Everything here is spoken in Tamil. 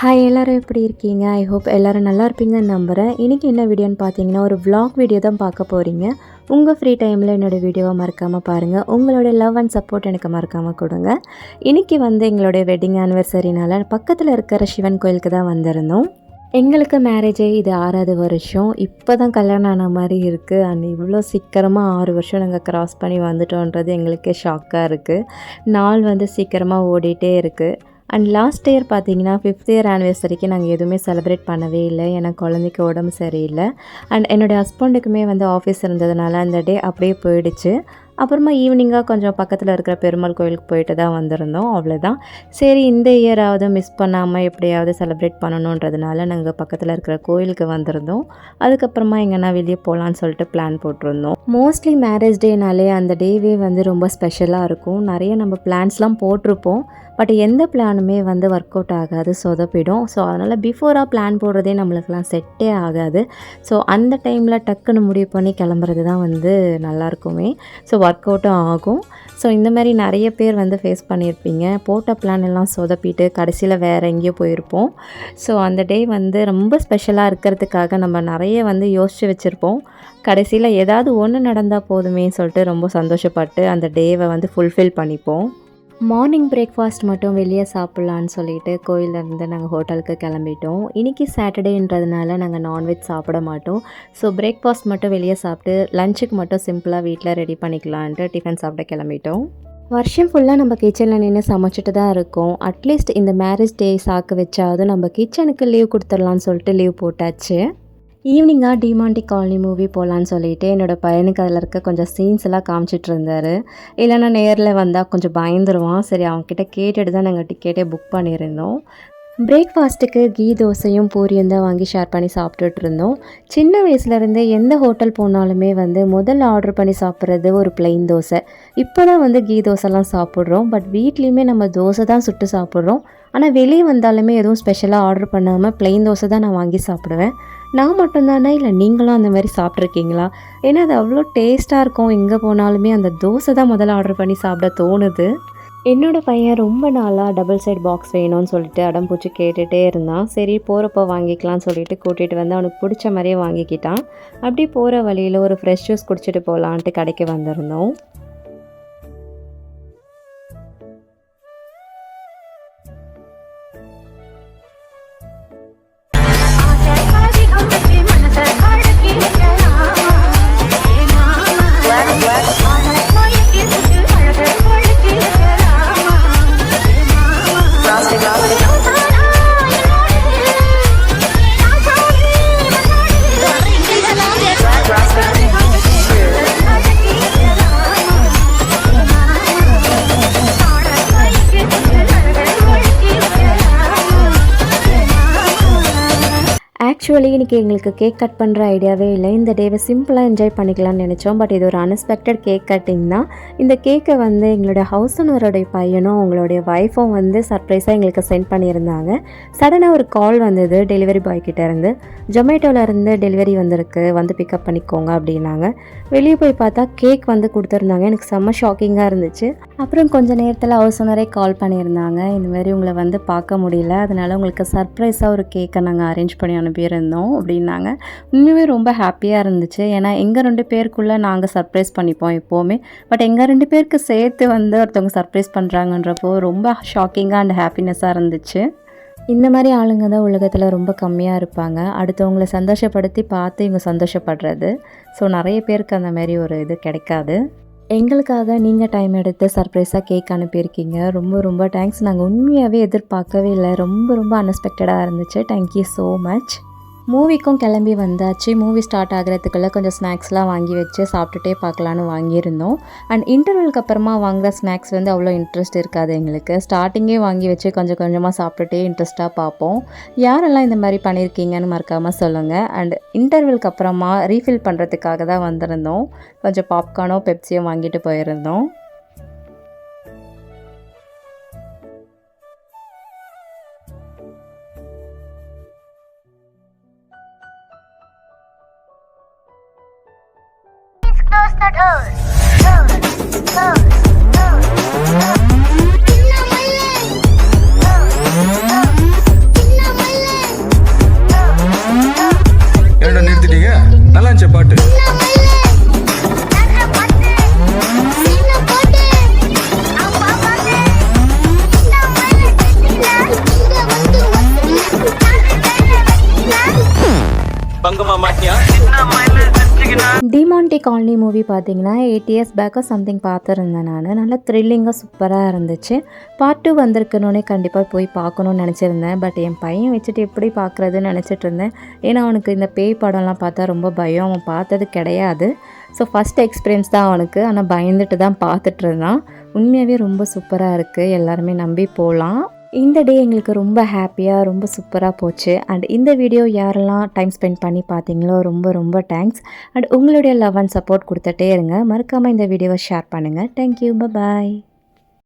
ஹாய் எல்லோரும் எப்படி இருக்கீங்க? ஐ ஹோப் எல்லோரும் நல்லா இருப்பீங்கன்னு நம்புகிறேன். இன்றைக்கி என்ன வீடியோன்னு பார்த்தீங்கன்னா, ஒரு vlog வீடியோ தான் பார்க்க போகிறீங்க. உங்கள் ஃப்ரீ டைமில் என்னோடய வீடியோவை மறக்காமல் பாருங்கள். உங்களோட லவ் அண்ட் சப்போர்ட் எனக்கு மறக்காமல் கொடுங்க. இன்றைக்கி எங்களுடைய வெட்டிங் ஆனிவர்சரினால் பக்கத்தில் இருக்கிற சிவன் கோயிலுக்கு தான் வந்திருந்தோம். எங்களுக்கு மேரேஜே இது 6வது வருஷம். இப்போ தான் கல்யாணம் ஆன மாதிரி இருக்குது. அண்ட் இவ்வளோ சீக்கிரமாக 6 வருஷம் நாங்கள் க்ராஸ் பண்ணி வந்துட்டோன்றது எங்களுக்கே ஷாக்காக இருக்குது. நாள் சீக்கிரமாக ஓடிட்டே இருக்குது. அண்ட் லாஸ்ட் இயர் பார்த்தீங்கன்னா 5th இயர் ஆனிவர்சரிக்கு நாங்கள் எதுவுமே செலிப்ரேட் பண்ணவே இல்லை. ஏன்னா குழந்தைக்கு உடம்பு சரியில்லை. அண்ட் என்னுடைய ஹஸ்பண்டுக்குமே ஆஃபீஸ் இருந்ததுனால அந்த டே அப்படியே போயிடுச்சு. அப்புறமா ஈவினிங்காக கொஞ்சம் பக்கத்தில் இருக்கிற பெருமாள் கோயிலுக்கு போயிட்டு தான் வந்திருந்தோம். அவ்வளோதான். சரி, இந்த இயராவது மிஸ் பண்ணாமல் எப்படியாவது செலிப்ரேட் பண்ணணுன்றதுனால நாங்கள் பக்கத்தில் இருக்கிற கோயிலுக்கு வந்திருந்தோம். அதுக்கப்புறமா எங்கன்னா வெளியே போகலான்னு சொல்லிட்டு பிளான் போட்டிருந்தோம். மோஸ்ட்லி மேரேஜ் டேனாலே அந்த டேவே ரொம்ப ஸ்பெஷலாக இருக்கும். நிறைய நம்ம பிளான்ஸ்லாம் போட்டிருப்போம். பட் எந்த பிளானுமே ஒர்க் அவுட் ஆகாது, சொதப்பிடும். ஸோ அதனால் பிஃபோராக பிளான் போடுறதே நம்மளுக்கெலாம் செட்டே ஆகாது. ஸோ அந்த டைமில் டக்குன்னு முடிவு பண்ணி கிளம்புறது தான் நல்லாயிருக்குமே. ஸோ ஒர்க் அவுட்டும் ஆகும். ஸோ இந்த மாதிரி நிறைய பேர் ஃபேஸ் பண்ணியிருப்பீங்க. போட்ட பிளான் எல்லாம் சொதப்பிட்டு கடைசியில் வேறு எங்கேயோ போயிருப்போம். ஸோ அந்த டே ரொம்ப ஸ்பெஷலாக இருக்கிறதுக்காக நம்ம நிறைய யோசித்து வச்சுருப்போம். கடைசியில் ஏதாவது ஒன்று நடந்தால் போதுமே சொல்லிட்டு ரொம்ப சந்தோஷப்பட்டு அந்த டேவை ஃபுல்ஃபில் பண்ணிப்போம். மார்னிங் பிரேக்ஃபாஸ்ட் மட்டும் வெளியே சாப்பிட்லான்னு சொல்லிட்டு கோயிலேருந்து நாங்கள் ஹோட்டலுக்கு கிளம்பிட்டோம். இன்றைக்கி சாட்டர்டேன்றதுனால நாங்கள் நான்வெஜ் சாப்பிட மாட்டோம். ஸோ பிரேக்ஃபாஸ்ட் மட்டும் வெளியே சாப்பிட்டு லஞ்சுக்கு மட்டும் சிம்பிளாக வீட்டில் ரெடி பண்ணிக்கலான்ட்டு டிஃபன் சாப்பிட கிளம்பிட்டோம். வருஷம் ஃபுல்லாக நம்ம கிச்சனில் நின்று சமைச்சிட்டு தான் இருக்கோம். அட்லீஸ்ட் இந்த மேரேஜ் டே சாக்கு வச்சாவது நம்ம கிச்சனுக்கு லீவ் கொடுத்துடலான்னு சொல்லிட்டு லீவ் போட்டாச்சு. ஈவினிங்காக டிமாண்டி காலனி மூவி போகலான்னு சொல்லிவிட்டு என்னோடய பையனுக்கு அதில் இருக்க கொஞ்சம் சீன்ஸ் எல்லாம் காமிச்சிட்டு இருந்தார். இல்லைன்னா நேரில் வந்தால் கொஞ்சம் பயந்துருவான். சரி, அவங்கக்கிட்ட கேட்டுட்டு தான் நாங்கள் டிக்கெட்டே புக் பண்ணியிருந்தோம். பிரேக்ஃபாஸ்ட்டுக்கு கீ தோசையும் பூரியும் தான் வாங்கி ஷேர் பண்ணி சாப்பிட்டுட்டு இருந்தோம். சின்ன வயசுலேருந்தே எந்த ஹோட்டல் போனாலுமே முதல்ல ஆர்டர் பண்ணி சாப்பிட்றது ஒரு பிளெயின் தோசை. இப்போ தான் கீ தோசைலாம் சாப்பிட்றோம். பட் வீட்லேயுமே நம்ம தோசை தான் சுட்டு சாப்பிட்றோம். ஆனால் வெளியே வந்தாலுமே எதுவும் ஸ்பெஷலாக ஆர்டர் பண்ணாமல் பிளெயின் தோசை தான் நான் வாங்கி சாப்பிடுவேன். நான் மட்டும்தானே இல்லை நீங்களும் அந்த மாதிரி சாப்பிட்ருக்கீங்களா? ஏன்னா அது அவ்வளோ டேஸ்ட்டாக இருக்கும். எங்கே போனாலுமே அந்த தோசை தான் முதல்ல ஆர்டர் பண்ணி சாப்பிட தோணுது. என்னோடய பையன் ரொம்ப நாளாக டபுள் சைட் பாக்ஸ் வேணும்னு சொல்லிட்டு அடம்பூச்சி கேட்டுகிட்டே இருந்தான். சரி, போகிறப்போ வாங்கிக்கலாம்னு சொல்லிட்டு கூட்டிகிட்டு அவனுக்கு பிடிச்ச மாதிரியே வாங்கிக்கிட்டான். அப்படி போகிற வழியில் ஒரு ஃப்ரெஷ் ஜூஸ் குடிச்சிட்டு போகலான்ட்டு கடைக்கு வந்திருந்தோம். ஆக்சுவலி இன்றைக்கி எங்களுக்கு கேக் கட் பண்ணுற ஐடியாவே இல்லை. இந்த டேவை சிம்பிளாக என்ஜாய் பண்ணிக்கலாம்னு நினச்சோம். பட் இது ஒரு அன்எக்ஸ்பெக்டட் கேக் கட்டிங் தான். இந்த கேக்கை எங்களுடைய ஹவுஸ் ஓனருடைய பையனும் அவங்களுடைய ஒய்ஃபும் சர்ப்ரைஸாக எங்களுக்கு சென்ட் பண்ணியிருந்தாங்க. சடனாக ஒரு கால் வந்தது டெலிவரி பாய்கிட்ட இருந்து. ஜொமேட்டோவிலேருந்து டெலிவரி வந்திருக்கு, பிக்கப் பண்ணிக்கோங்க அப்படின்னாங்க. வெளியே போய் பார்த்தா கேக் கொடுத்துருந்தாங்க. எனக்கு செம்ம ஷாக்கிங்காக இருந்துச்சு. அப்புறம் கொஞ்சம் நேரத்தில் ஹவுஸ் ஓனரே கால் பண்ணியிருந்தாங்க. இந்த மாதிரி உங்களை பார்க்க முடியல, அதனால் உங்களுக்கு சர்ப்ரைஸாக ஒரு கேக்கை நாங்கள் அரேஞ்ச் பண்ணி அனுப்பியிருந்தோம் அப்படின்னாங்க. உண்மையுமே ரொம்ப ஹாப்பியாக இருந்துச்சு. ஏன்னா எங்கள் 2 பேருக்குள்ளே நாங்கள் சர்ப்ரைஸ் பண்ணிப்போம் எப்போவுமே. பட் எங்கள் 2 பேருக்கு சேர்த்து ஒருத்தவங்க சர்ப்ரைஸ் பண்ணுறாங்கன்றப்போ ரொம்ப ஷாக்கிங்காக அண்ட் ஹாப்பினஸ்ஸாக இருந்துச்சு. இந்த மாதிரி ஆளுங்க தான் உலகத்தில் ரொம்ப கம்மியாக இருப்பாங்க. அடுத்தவங்களை சந்தோஷப்படுத்தி பார்த்து இவங்க சந்தோஷப்படுறது. ஸோ நிறைய பேருக்கு அந்த மாதிரி ஒரு இது கிடைக்காது. எங்களுக்காக நீங்கள் டைம் எடுத்து சர்ப்ரைஸாக கேக் அனுப்பியிருக்கீங்க. ரொம்ப ரொம்ப தேங்க்ஸ். நாங்கள் உண்மையாகவே எதிர்பார்க்கவே இல்லை. ரொம்ப ரொம்ப அன்எக்ஸ்பெக்டடாக இருந்துச்சு. Thank you so much. மூவிக்கும் கிளம்பி வந்தாச்சு. மூவி ஸ்டார்ட் ஆகிறதுக்குள்ளே கொஞ்சம் ஸ்நாக்ஸ்லாம் வாங்கி வச்சு சாப்பிட்டுட்டே பார்க்கலான்னு வாங்கியிருந்தோம். அண்ட் இன்டர்வலுக்கு அப்புறமா வாங்குகிற ஸ்நாக்ஸ் அவ்வளோ இன்ட்ரெஸ்ட் இருக்காது எங்களுக்கு. ஸ்டார்டிங்கே வாங்கி வச்சு கொஞ்சம் கொஞ்சமாக சாப்பிட்டுட்டே இன்ட்ரெஸ்ட்டாக பார்ப்போம். யாரெல்லாம் இந்த மாதிரி பண்ணியிருக்கீங்கன்னு மறக்காமல் சொல்லுங்கள். அண்ட் இன்டர்வலுக்கு அப்புறமா ரீஃபில் பண்ணுறதுக்காக தான் வந்திருந்தோம். கொஞ்சம் பாப்கார்னோ பெப்சியோ வாங்கிட்டு போயிருந்தோம். Close the doors. Close. பிடிச்ச பாட்டு பங்கமா மாட்டியா டிமாண்டி காலனி மூவி பார்த்தீங்கன்னா 8 இயர்ஸ் பேக்காக சம்திங் பார்த்துருந்தேன் நான். நல்லா த்ரில்லிங்காக சூப்பராக இருந்துச்சு. பார்ட் 2 வந்திருக்கணுன்னே கண்டிப்பாக போய் பார்க்கணுன்னு நினச்சிருந்தேன். பட் என் பையன் வச்சுட்டு எப்படி பார்க்குறதுன்னு நினச்சிட்டு இருந்தேன். ஏன்னா அவனுக்கு இந்த பேய் படம்லாம் பார்த்தா ரொம்ப பயம். அவன் பார்த்தது கிடையாது. ஸோ ஃபஸ்ட் எக்ஸ்பீரியன்ஸ் தான் அவனுக்கு. ஆனால் பயந்துட்டு தான் பார்த்துட்டு இருந்தான். உண்மையாகவே ரொம்ப சூப்பராக இருக்குது. எல்லாருமே நம்பி போகலாம். இந்த டே எங்களுக்கு ரொம்ப ஹாப்பியாக ரொம்ப சூப்பராக போச்சு. அண்ட் இந்த வீடியோ யாரெல்லாம் டைம் ஸ்பெண்ட் பண்ணி பார்த்தீங்களோ ரொம்ப ரொம்ப தேங்க்ஸ். அண்ட் உங்களுடைய லவ் அண்ட் சப்போர்ட் கொடுத்துட்டே இருங்க. மறக்காமல் இந்த வீடியோவை ஷேர் பண்ணுங்கள். தேங்க்யூ. பாய்.